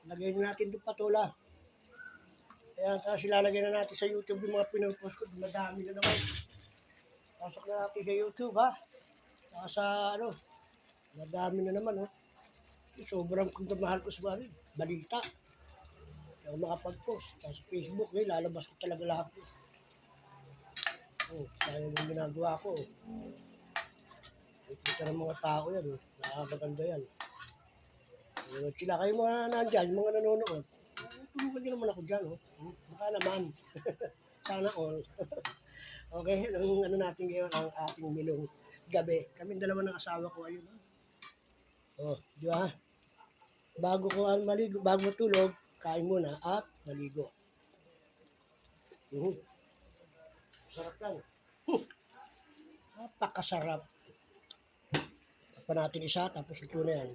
Lagay natin doon patola. Ayan, tapos ilalagay na natin sa YouTube yung mga pinupost ko. Madami na naman. Pasok na natin sa YouTube, ha? Saka sa, madami na naman, sobrang pagmamahal ko sa balita. Hindi ako makapag-post. Sa Facebook, lalabas ko talaga lahat. Kaya yung ginagawa ko. Kita ng mga tao yan, nakakaganda yan. Sila kayo mga nandyan, yung mga nanonood. Tulungan nyo naman ako dyan, Baka naman. Sana all. Okay, ang natin ngayon, ang ating milong gabi. Kaming dalawa ng asawa ko, ayun. Di ba? Bago matulog, kain muna at maligo. Sarap lang. Napakasarap. Pa natin isa, tapos ito na yan.